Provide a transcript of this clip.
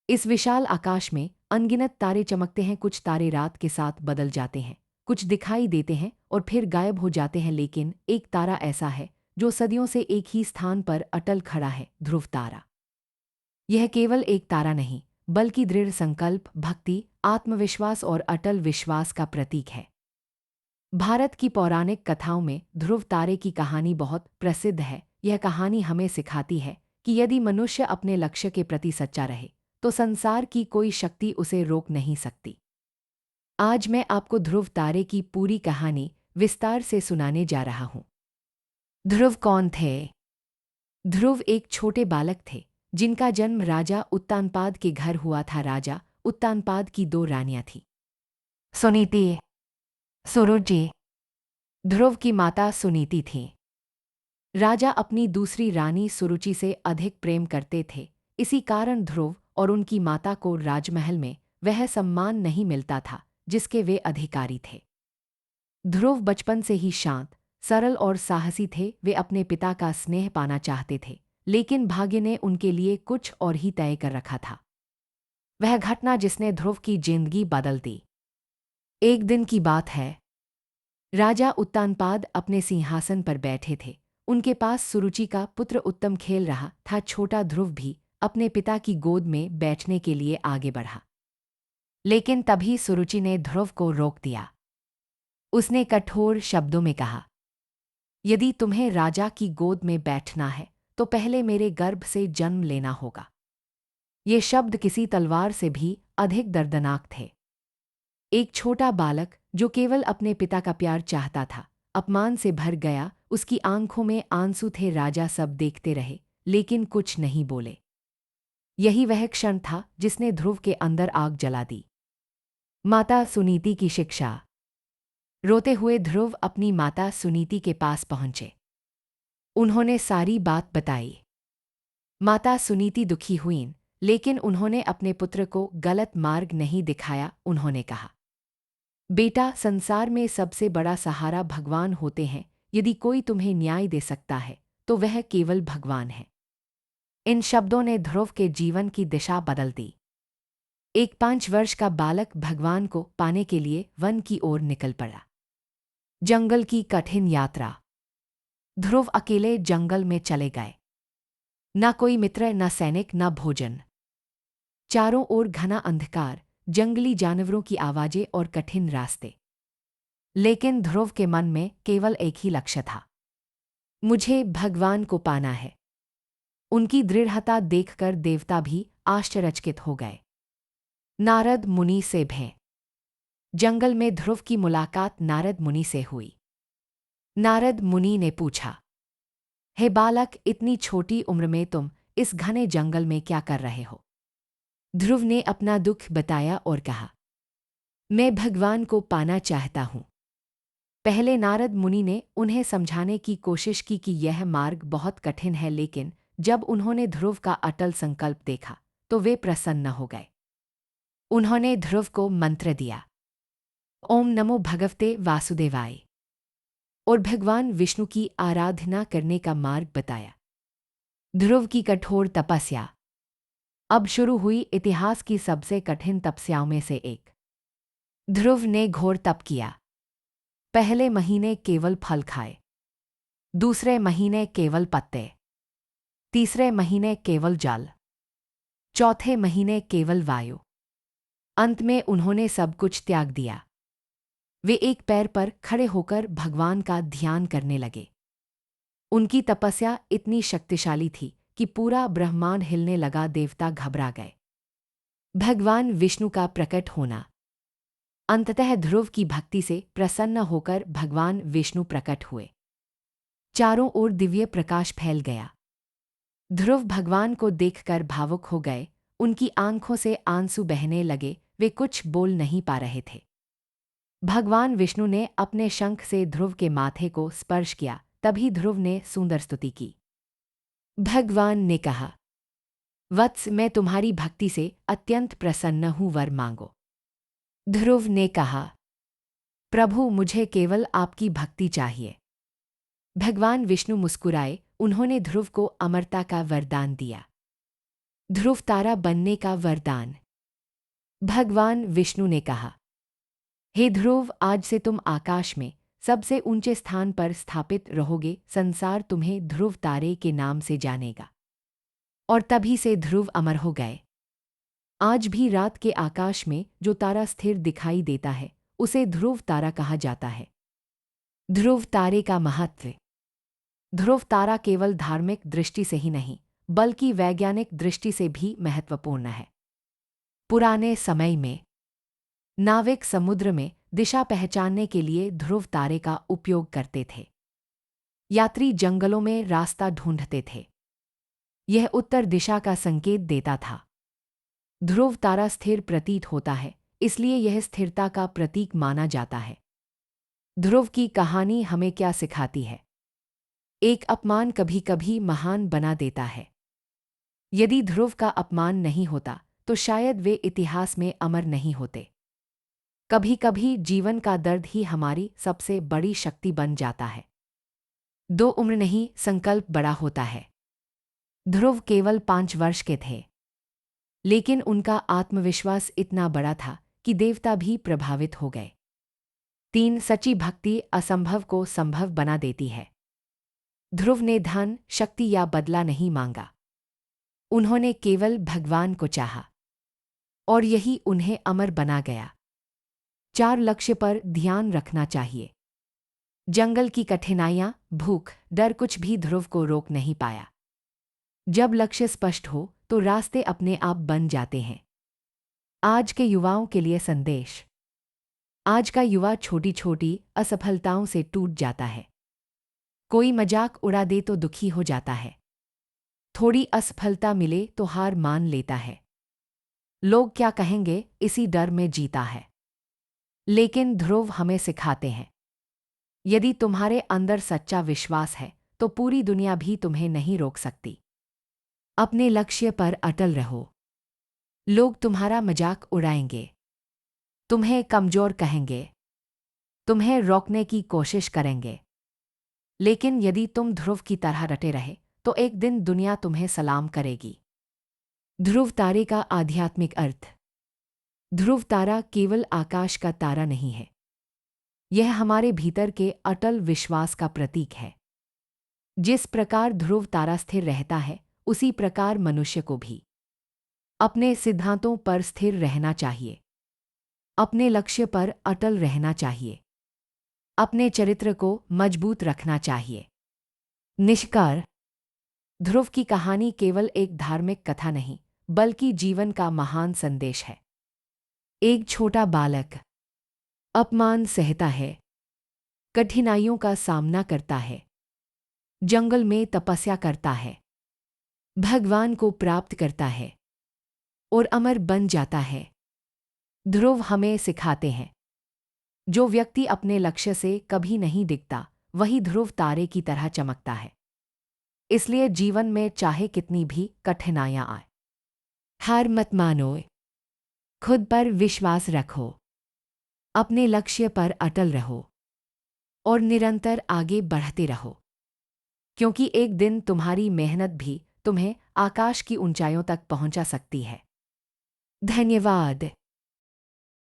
इस विशाल आकाश में अनगिनत तारे चमकते हैं। कुछ तारे रात के साथ बदल जाते हैं, कुछ दिखाई देते हैं और फिर गायब हो जाते हैं, लेकिन एक तारा ऐसा है जो सदियों से एक ही स्थान पर अटल खड़ा है, ध्रुव तारा। यह केवल एक तारा नहीं, बल्कि दृढ़ संकल्प, भक्ति, आत्मविश्वास और अटल विश्वास का प्रतीक है। भारत की पौराणिक कथाओं में ध्रुव तारे की कहानी बहुत प्रसिद्ध है। यह कहानी हमें सिखाती है कि यदि मनुष्य अपने लक्ष्य के प्रति सच्चा रहे, तो संसार की कोई शक्ति उसे रोक नहीं सकती। आज मैं आपको ध्रुव तारे की पूरी कहानी विस्तार से सुनाने जा रहा हूँ। ध्रुव कौन थे? ध्रुव एक छोटे बालक थे जिनका जन्म राजा उत्तानपाद के घर हुआ था। राजा उत्तानपाद की दो रानियां थीं, सुनीति, सुरुचि। ध्रुव की माता सुनीति थी। राजा अपनी दूसरी रानी सुरुचि से अधिक प्रेम करते थे। इसी कारण ध्रुव और उनकी माता को राजमहल में वह सम्मान नहीं मिलता था जिसके वे अधिकारी थे। ध्रुव बचपन से ही शांत, सरल और साहसी थे। वे अपने पिता का स्नेह पाना चाहते थे, लेकिन भाग्य ने उनके लिए कुछ और ही तय कर रखा था। वह घटना जिसने ध्रुव की जिंदगी बदल दी। एक दिन की बात है। राजा उत्तानपाद अपने सिंहासन पर बैठे थे। उनके पास सुरुचि का पुत्र उत्तम खेल रहा था। छोटा ध्रुव भी अपने पिता की गोद में बैठने के लिए आगे बढ़ा, लेकिन तभी सुरुचि ने ध्रुव को रोक दिया। उसने कठोर शब्दों में कहा, यदि तुम्हें राजा की गोद में बैठना है तो पहले मेरे गर्भ से जन्म लेना होगा। ये शब्द किसी तलवार से भी अधिक दर्दनाक थे। एक छोटा बालक जो केवल अपने पिता का प्यार चाहता था, अपमान से भर गया। उसकी आंखों में आंसू थे। राजा सब देखते रहे, लेकिन कुछ नहीं बोले। यही वह क्षण था जिसने ध्रुव के अंदर आग जला दी। माता सुनीति की शिक्षा। रोते हुए ध्रुव अपनी माता सुनीति के पास पहुंचे। उन्होंने सारी बात बताई। माता सुनीति दुखी हुईं, लेकिन उन्होंने अपने पुत्र को गलत मार्ग नहीं दिखाया। उन्होंने कहा, बेटा, संसार में सबसे बड़ा सहारा भगवान होते हैं। यदि कोई तुम्हें न्याय दे सकता है तो वह केवल भगवान है। इन शब्दों ने ध्रुव के जीवन की दिशा बदल दी। एक 5 वर्ष का बालक भगवान को पाने के लिए वन की ओर निकल पड़ा। जंगल की कठिन यात्रा। ध्रुव अकेले जंगल में चले गए। न कोई मित्र, न सैनिक, न भोजन। चारों ओर घना अंधकार, जंगली जानवरों की आवाजें और कठिन रास्ते। लेकिन ध्रुव के मन में केवल एक ही लक्ष्य था, मुझे भगवान को पाना है। उनकी दृढ़ता देखकर देवता भी आश्चर्यचकित हो गए। नारद मुनि से भेंट। जंगल में ध्रुव की मुलाकात नारद मुनि से हुई। नारद मुनि ने पूछा, हे बालक, इतनी छोटी उम्र में तुम इस घने जंगल में क्या कर रहे हो? ध्रुव ने अपना दुख बताया और कहा, मैं भगवान को पाना चाहता हूँ। पहले नारद मुनि ने उन्हें समझाने की कोशिश की कि यह मार्ग बहुत कठिन है, लेकिन जब उन्होंने ध्रुव का अटल संकल्प देखा तो वे प्रसन्न हो गए। उन्होंने ध्रुव को मंत्र दिया, ओम नमो भगवते वासुदेवाय, और भगवान विष्णु की आराधना करने का मार्ग बताया। ध्रुव की कठोर तपस्या। अब शुरू हुई इतिहास की सबसे कठिन तपस्याओं में से एक। ध्रुव ने घोर तप किया। पहले महीने केवल फल खाए, दूसरे महीने केवल पत्ते, तीसरे महीने केवल जल, चौथे महीने केवल वायु। अंत में उन्होंने सब कुछ त्याग दिया। वे एक पैर पर खड़े होकर भगवान का ध्यान करने लगे। उनकी तपस्या इतनी शक्तिशाली थी कि पूरा ब्रह्मांड हिलने लगा। देवता घबरा गए। भगवान विष्णु का प्रकट होना। अंततः ध्रुव की भक्ति से प्रसन्न होकर भगवान विष्णु प्रकट हुए। चारों ओर दिव्य प्रकाश फैल गया। ध्रुव भगवान को देखकर भावुक हो गए। उनकी आंखों से आंसू बहने लगे। वे कुछ बोल नहीं पा रहे थे। भगवान विष्णु ने अपने शंख से ध्रुव के माथे को स्पर्श किया। तभी ध्रुव ने सुंदर स्तुति की। भगवान ने कहा, वत्स, मैं तुम्हारी भक्ति से अत्यंत प्रसन्न हूँ, वर मांगो। ध्रुव ने कहा, प्रभु, मुझे केवल आपकी भक्ति चाहिए। भगवान विष्णु मुस्कुराए। उन्होंने ध्रुव को अमरता का वरदान दिया। ध्रुव तारा बनने का वरदान। भगवान विष्णु ने कहा, हे ध्रुव, आज से तुम आकाश में सबसे ऊंचे स्थान पर स्थापित रहोगे। संसार तुम्हें ध्रुव तारे के नाम से जानेगा। और तभी से ध्रुव अमर हो गए। आज भी रात के आकाश में जो तारा स्थिर दिखाई देता है, उसे ध्रुव तारा कहा जाता है। ध्रुव तारे का महत्व। ध्रुव तारा केवल धार्मिक दृष्टि से ही नहीं, बल्कि वैज्ञानिक दृष्टि से भी महत्वपूर्ण है। पुराने समय में नाविक समुद्र में दिशा पहचानने के लिए ध्रुव तारे का उपयोग करते थे। यात्री जंगलों में रास्ता ढूंढते थे। यह उत्तर दिशा का संकेत देता था। ध्रुव तारा स्थिर प्रतीत होता है, इसलिए यह स्थिरता का प्रतीक माना जाता है। ध्रुव की कहानी हमें क्या सिखाती है? एक अपमान कभी कभी महान बना देता है। यदि ध्रुव का अपमान नहीं होता तो शायद वे इतिहास में अमर नहीं होते। कभी कभी जीवन का दर्द ही हमारी सबसे बड़ी शक्ति बन जाता है। दो उम्र नहीं, संकल्प बड़ा होता है। ध्रुव केवल 5 वर्ष के थे, लेकिन उनका आत्मविश्वास इतना बड़ा था कि देवता भी प्रभावित हो गए। 3 सच्ची भक्ति असंभव को संभव बना देती है। ध्रुव ने धन, शक्ति या बदला नहीं मांगा। उन्होंने केवल भगवान को चाहा, और यही उन्हें अमर बना गया। 4 लक्ष्य पर ध्यान रखना चाहिए। जंगल की कठिनाइयां, भूख, डर कुछ भी ध्रुव को रोक नहीं पाया। जब लक्ष्य स्पष्ट हो तो रास्ते अपने आप बन जाते हैं। आज के युवाओं के लिए संदेश। आज का युवा छोटी छोटी असफलताओं से टूट जाता है। कोई मजाक उड़ा दे तो दुखी हो जाता है। थोड़ी असफलता मिले तो हार मान लेता है। लोग क्या कहेंगे, इसी डर में जीता है। लेकिन ध्रुव हमें सिखाते हैं, यदि तुम्हारे अंदर सच्चा विश्वास है तो पूरी दुनिया भी तुम्हें नहीं रोक सकती। अपने लक्ष्य पर अटल रहो। लोग तुम्हारा मजाक उड़ाएंगे, तुम्हें कमजोर कहेंगे, तुम्हें रोकने की कोशिश करेंगे। लेकिन यदि तुम ध्रुव की तरह डटे रहे तो एक दिन दुनिया तुम्हें सलाम करेगी। ध्रुव तारे का आध्यात्मिक अर्थ। ध्रुव तारा केवल आकाश का तारा नहीं है, यह हमारे भीतर के अटल विश्वास का प्रतीक है। जिस प्रकार ध्रुव तारा स्थिर रहता है, उसी प्रकार मनुष्य को भी अपने सिद्धांतों पर स्थिर रहना चाहिए। अपने लक्ष्य पर अटल रहना चाहिए। अपने चरित्र को मजबूत रखना चाहिए। निष्कर्ष। ध्रुव की कहानी केवल एक धार्मिक कथा नहीं, बल्कि जीवन का महान संदेश है। एक छोटा बालक अपमान सहता है, कठिनाइयों का सामना करता है, जंगल में तपस्या करता है, भगवान को प्राप्त करता है और अमर बन जाता है। ध्रुव हमें सिखाते हैं, जो व्यक्ति अपने लक्ष्य से कभी नहीं दिखता, वही ध्रुव तारे की तरह चमकता है। इसलिए जीवन में चाहे कितनी भी कठिनाइयां आए, हार मत मानो। खुद पर विश्वास रखो, अपने लक्ष्य पर अटल रहो और निरंतर आगे बढ़ते रहो, क्योंकि एक दिन तुम्हारी मेहनत भी तुम्हें आकाश की ऊंचाइयों तक पहुंचा सकती है। धन्यवाद।